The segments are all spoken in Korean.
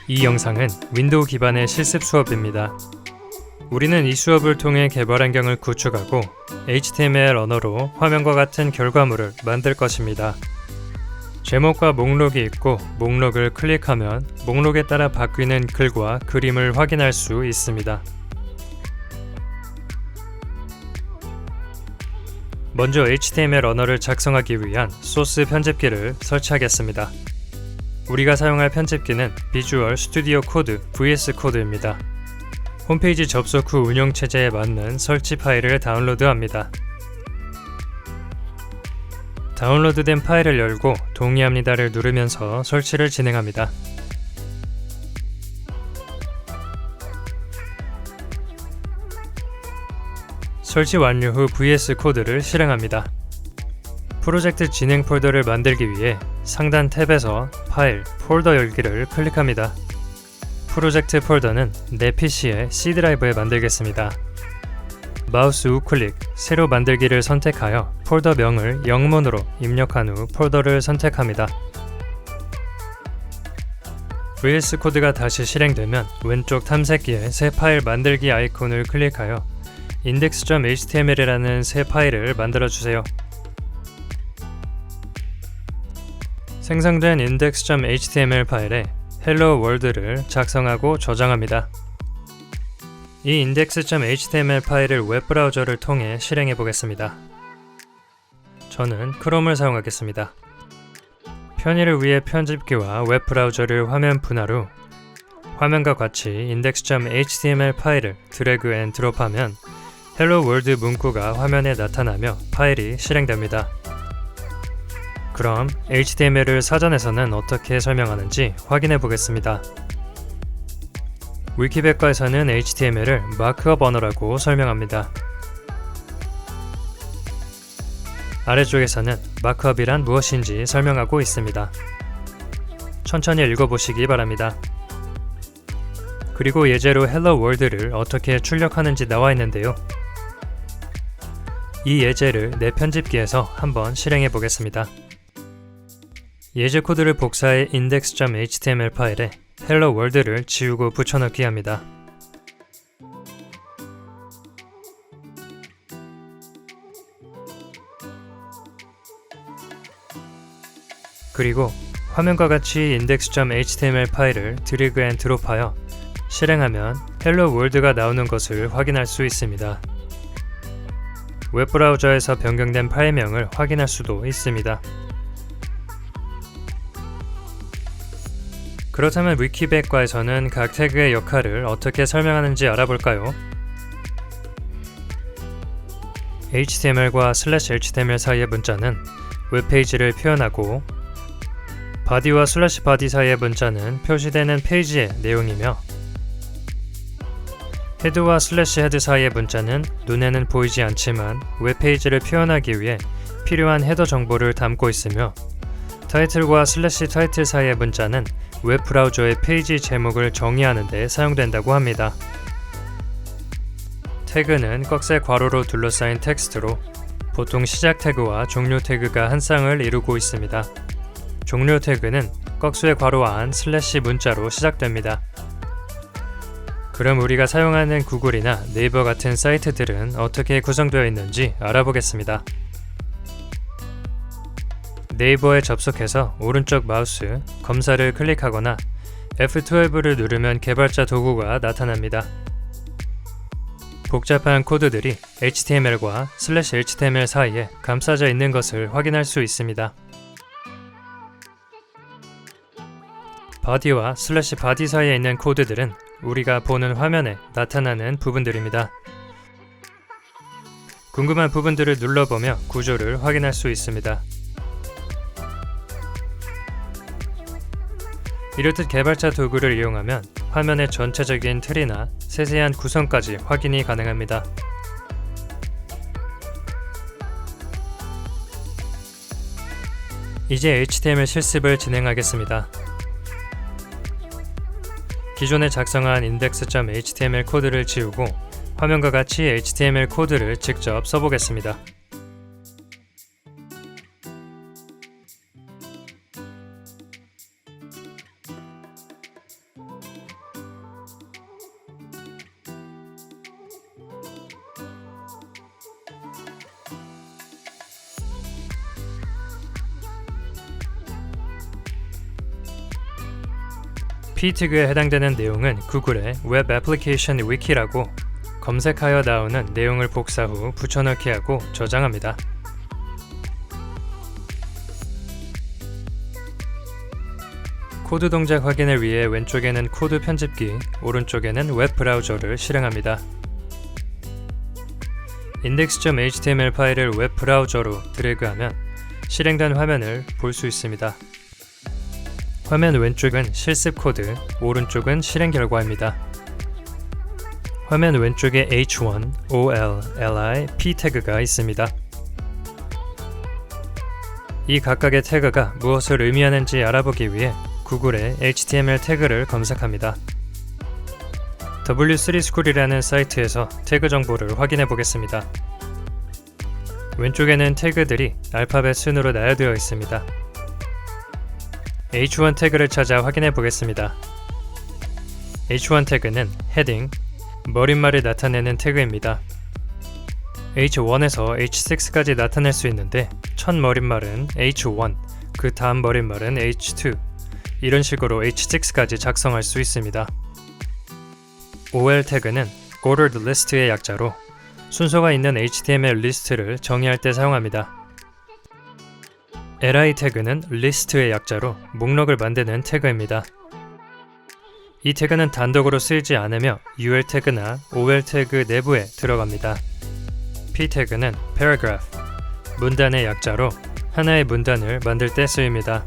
이 영상은 윈도우 기반의 실습 수업입니다. 우리는 이 수업을 통해 개발 환경을 구축하고 HTML 언어로 화면과 같은 결과물을 만들 것입니다. 제목과 목록이 있고 목록을 클릭하면 목록에 따라 바뀌는 글과 그림을 확인할 수 있습니다. 먼저 HTML 언어를 작성하기 위한 소스 편집기를 설치하겠습니다. 우리가 사용할 편집기는 비주얼 스튜디오 코드 VS 코드입니다. 홈페이지 접속 후 운영체제에 맞는 설치 파일을 다운로드합니다. 다운로드된 파일을 열고 동의합니다를 누르면서 설치를 진행합니다. 설치 완료 후 VS 코드를 실행합니다. 프로젝트 진행 폴더를 만들기 위해 상단 탭에서 파일, 폴더 열기를 클릭합니다. 프로젝트 폴더는 내 PC의 C 드라이브에 만들겠습니다. 마우스 우클릭, 새로 만들기를 선택하여 폴더명을 영문으로 입력한 후 폴더를 선택합니다. VS 코드가 다시 실행되면 왼쪽 탐색기에 새 파일 만들기 아이콘을 클릭하여 index.html이라는 새 파일을 만들어주세요. 생성된 index.html 파일에 hello world를 작성하고 저장합니다. 이 index.html 파일을 웹브라우저를 통해 실행해 보겠습니다. 저는 크롬을 사용하겠습니다. 편의를 위해 편집기와 웹브라우저를 화면 분할 후 화면과 같이 index.html 파일을 드래그 앤 드롭하면 hello world 문구가 화면에 나타나며 파일이 실행됩니다. 그럼 HTML을 사전에서는 어떻게 설명하는지 확인해 보겠습니다. 위키백과에서는 HTML을 마크업 언어라고 설명합니다. 아래쪽에서는 마크업이란 무엇인지 설명하고 있습니다. 천천히 읽어보시기 바랍니다. 그리고 예제로 Hello World를 어떻게 출력하는지 나와 있는데요. 이 예제를 내 편집기에서 한번 실행해 보겠습니다. 예제 코드를 복사해 index.html 파일에 Hello World를 지우고 붙여넣기 합니다. 그리고 화면과 같이 index.html 파일을 드래그 앤 드롭하여 실행하면 Hello World가 나오는 것을 확인할 수 있습니다. 웹브라우저에서 변경된 파일명을 확인할 수도 있습니다. 그렇다면 위키백과에서는 각 태그의 역할을 어떻게 설명하는지 알아볼까요? HTML과 /HTML 사이의 문자는 웹페이지를 표현하고 body와 /body 사이의 문자는 표시되는 페이지의 내용이며 헤드와 /헤드 사이의 문자는 눈에는 보이지 않지만 웹페이지를 표현하기 위해 필요한 헤더 정보를 담고 있으며 타이틀과 /타이틀 사이의 문자는 웹브라우저의 페이지 제목을 정의하는 데 사용된다고 합니다. 태그는 꺽쇠 괄호로 둘러싸인 텍스트로 보통 시작 태그와 종료 태그가 한 쌍을 이루고 있습니다. 종료 태그는 꺽쇠 괄호 안 / 문자로 시작됩니다. 그럼 우리가 사용하는 구글이나 네이버 같은 사이트들은 어떻게 구성되어 있는지 알아보겠습니다. 네이버에 접속해서 오른쪽 마우스 검사를 클릭하거나 F12를 누르면 개발자 도구가 나타납니다. 복잡한 코드들이 HTML과 /HTML 사이에 감싸져 있는 것을 확인할 수 있습니다. body와 /body 사이에 있는 코드들은 우리가 보는 화면에 나타나는 부분들입니다. 궁금한 부분들을 눌러보며 구조를 확인할 수 있습니다. 이렇듯 개발자 도구를 이용하면 화면의 전체적인 틀이나 세세한 구성까지 확인이 가능합니다. 이제 HTML 실습을 진행하겠습니다. 기존에 작성한 index.html 코드를 지우고 화면과 같이 HTML 코드를 직접 써보겠습니다. ptag에 해당되는 내용은 구글의 웹 애플리케이션 위키라고 검색하여 나오는 내용을 복사 후 붙여넣기 하고 저장합니다. 코드 동작 확인을 위해 왼쪽에는 코드 편집기, 오른쪽에는 웹 브라우저를 실행합니다. index.html 파일을 웹 브라우저로 드래그하면 실행된 화면을 볼 수 있습니다. 화면 왼쪽은 실습 코드, 오른쪽은 실행 결과입니다. 화면 왼쪽에 h1, ol, li, p 태그가 있습니다. 이 각각의 태그가 무엇을 의미하는지 알아보기 위해 구글의 HTML 태그를 검색합니다. W3School이라는 사이트에서 태그 정보를 확인해 보겠습니다. 왼쪽에는 태그들이 알파벳 순으로 나열되어 있습니다. H1 태그를 찾아 확인해 보겠습니다. H1 태그는 헤딩, 머릿말을 나타내는 태그입니다. H1에서 H6까지 나타낼 수 있는데 첫 머릿말은 H1, 그 다음 머릿말은 H2, 이런 식으로 H6까지 작성할 수 있습니다. OL 태그는 Ordered List의 약자로 순서가 있는 HTML 리스트를 정의할 때 사용합니다. li 태그는 List의 약자로 목록을 만드는 태그입니다. 이 태그는 단독으로 쓰이지 않으며 ul 태그나 ol 태그 내부에 들어갑니다. p 태그는 Paragraph, 문단의 약자로 하나의 문단을 만들 때 쓰입니다.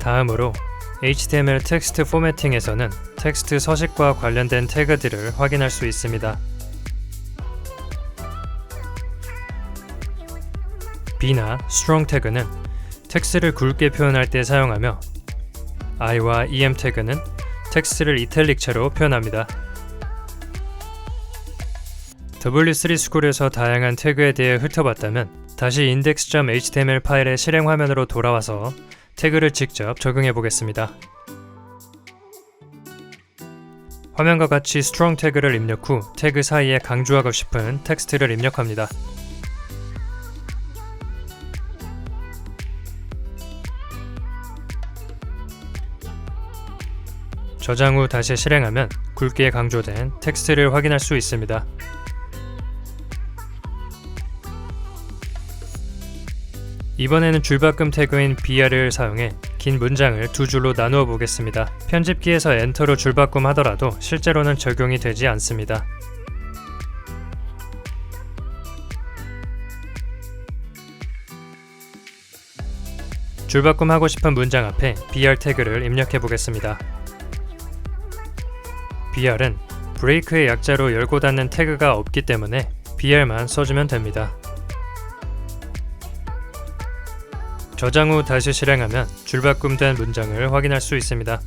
다음으로 HTML 텍스트 포매팅에서는 텍스트 서식과 관련된 태그들을 확인할 수 있습니다. B나 strong 태그는 텍스트를 굵게 표현할 때 사용하며 I와 EM 태그는 텍스트를 이탈릭체로 표현합니다. W3School에서 다양한 태그에 대해 훑어봤다면 다시 index.html 파일의 실행 화면으로 돌아와서 태그를 직접 적용해 보겠습니다. 화면과 같이 strong 태그를 입력 후 태그 사이에 강조하고 싶은 텍스트를 입력합니다. 저장 후 다시 실행하면 굵게 강조된 텍스트를 확인할 수 있습니다. 이번에는 줄바꿈 태그인 br을 사용해 긴 문장을 두 줄로 나누어 보겠습니다. 편집기에서 엔터로 줄바꿈 하더라도 실제로는 적용이 되지 않습니다. 줄바꿈 하고 싶은 문장 앞에 br 태그를 입력해 보겠습니다. br은 브레이크의 약자로 열고 닫는 태그가 없기 때문에 br만 써주면 됩니다. 저장 후 다시 실행하면 줄바꿈된 문장을 확인할 수 있습니다.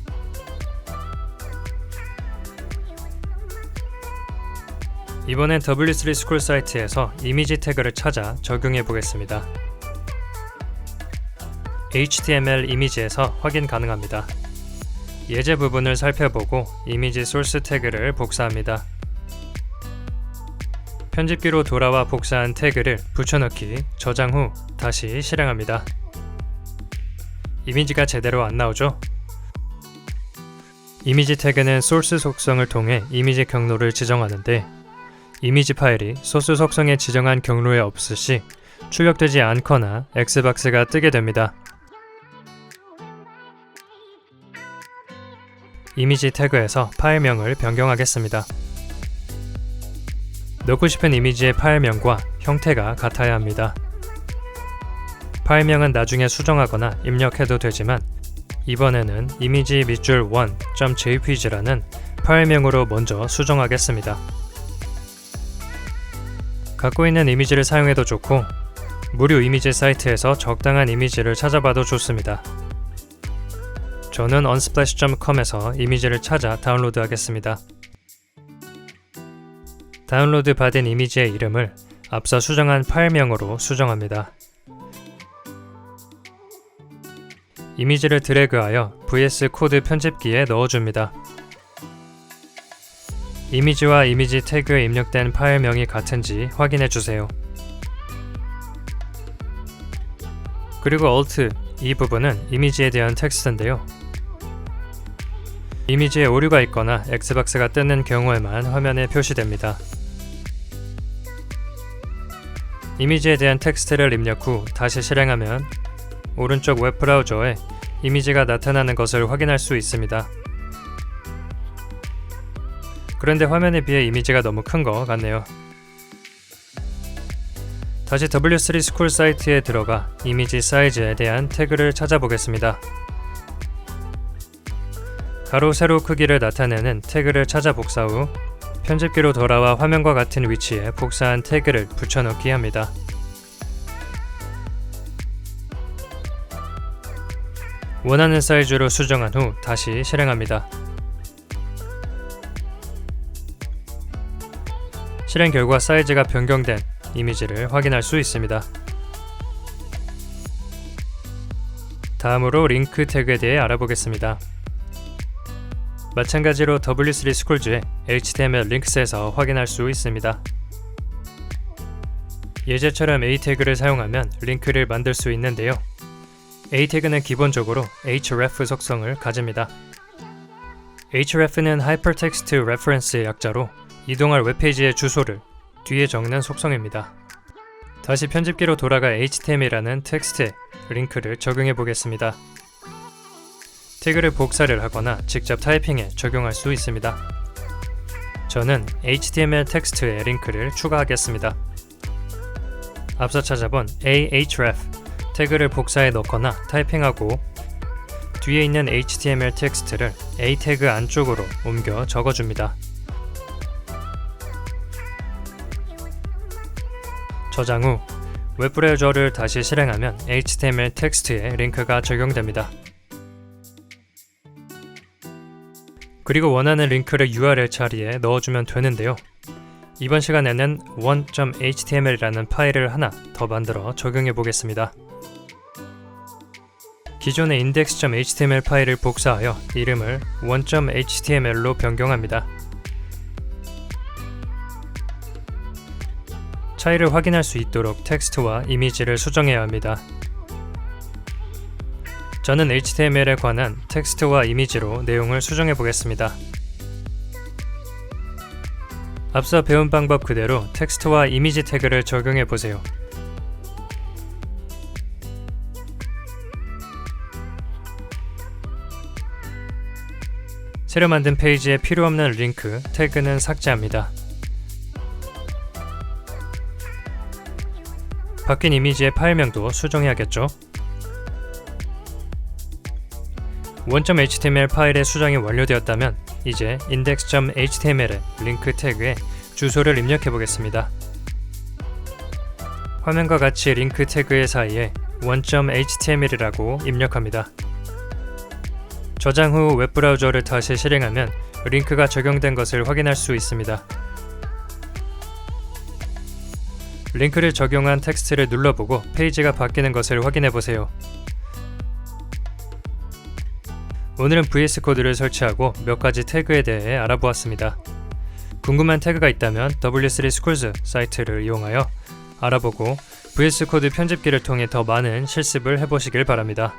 이번엔 W3School 사이트에서 이미지 태그를 찾아 적용해 보겠습니다. HTML 이미지에서 확인 가능합니다. 예제 부분을 살펴보고 이미지 소스 태그를 복사합니다. 편집기로 돌아와 복사한 태그를 붙여넣기, 저장 후 다시 실행합니다. 이미지가 제대로 안 나오죠? 이미지 태그는 소스 속성을 통해 이미지 경로를 지정하는데 이미지 파일이 소스 속성에 지정한 경로에 없을 시 출력되지 않거나 X박스가 뜨게 됩니다. 이미지 태그에서 파일명을 변경하겠습니다. 넣고 싶은 이미지의 파일명과 형태가 같아야 합니다. 파일명은 나중에 수정하거나 입력해도 되지만 이번에는 이미지 밑줄 1.jpg라는 파일명으로 먼저 수정하겠습니다. 갖고 있는 이미지를 사용해도 좋고 무료 이미지 사이트에서 적당한 이미지를 찾아봐도 좋습니다. 저는 unsplash.com에서 이미지를 찾아 다운로드하겠습니다. 다운로드 받은 이미지의 이름을 앞서 수정한 파일명으로 수정합니다. 이미지를 드래그하여 VS 코드 편집기에 넣어줍니다. 이미지와 이미지 태그에 입력된 파일명이 같은지 확인해주세요. 그리고 Alt, 이 부분은 이미지에 대한 텍스트인데요. 이미지에 오류가 있거나 X박스가 뜨는 경우에만 화면에 표시됩니다. 이미지에 대한 텍스트를 입력 후 다시 실행하면 오른쪽 웹브라우저에 이미지가 나타나는 것을 확인할 수 있습니다. 그런데 화면에 비해 이미지가 너무 큰 것 같네요. 다시 W3 School 사이트에 들어가 이미지 사이즈에 대한 태그를 찾아보겠습니다. 가로, 세로 크기를 나타내는 태그를 찾아 복사 후 편집기로 돌아와 화면과 같은 위치에 복사한 태그를 붙여넣기 합니다. 원하는 사이즈로 수정한 후 다시 실행합니다. 실행 결과 사이즈가 변경된 이미지를 확인할 수 있습니다. 다음으로 링크 태그에 대해 알아보겠습니다. 마찬가지로 W3 Schools HTML 링크스에서 확인할 수 있습니다. 예제처럼 A 태그를 사용하면 링크를 만들 수 있는데요. A 태그는 기본적으로 href 속성을 가집니다. href는 Hypertext Reference의 약자로 이동할 웹페이지의 주소를 뒤에 적는 속성입니다. 다시 편집기로 돌아가 HTML이라는 텍스트에 링크를 적용해 보겠습니다. 태그를 복사를 하거나 직접 타이핑에 적용할 수 있습니다. 저는 HTML 텍스트에 링크를 추가하겠습니다. 앞서 찾아본 ahref 태그를 복사해 넣거나 타이핑하고 뒤에 있는 HTML 텍스트를 A 태그 안쪽으로 옮겨 적어줍니다. 저장 후 웹브라우저를 다시 실행하면 HTML 텍스트에 링크가 적용됩니다. 그리고 원하는 링크를 URL 자리에 넣어주면 되는데요. 이번 시간에는 one.html이라는 파일을 하나 더 만들어 적용해 보겠습니다. 기존의 index.html 파일을 복사하여 이름을 one.html로 변경합니다. 차이를 확인할 수 있도록 텍스트와 이미지를 수정해야 합니다. 저는 HTML에 관한 텍스트와 이미지로 내용을 수정해 보겠습니다. 앞서 배운 방법 그대로 텍스트와 이미지 태그를 적용해 보세요. 새로 만든 페이지에 필요 없는 링크, 태그는 삭제합니다. 바뀐 이미지의 파일명도 수정해야겠죠? one.html 파일의 수정이 완료되었다면 이제 index.html의 링크 태그에 주소를 입력해 보겠습니다. 화면과 같이 링크 태그의 사이에 one.html이라고 입력합니다. 저장 후 웹브라우저를 다시 실행하면 링크가 적용된 것을 확인할 수 있습니다. 링크를 적용한 텍스트를 눌러보고 페이지가 바뀌는 것을 확인해 보세요. 오늘은 VS 코드를 설치하고 몇 가지 태그에 대해 알아보았습니다. 궁금한 태그가 있다면 W3 Schools 사이트를 이용하여 알아보고 VS 코드 편집기를 통해 더 많은 실습을 해보시길 바랍니다.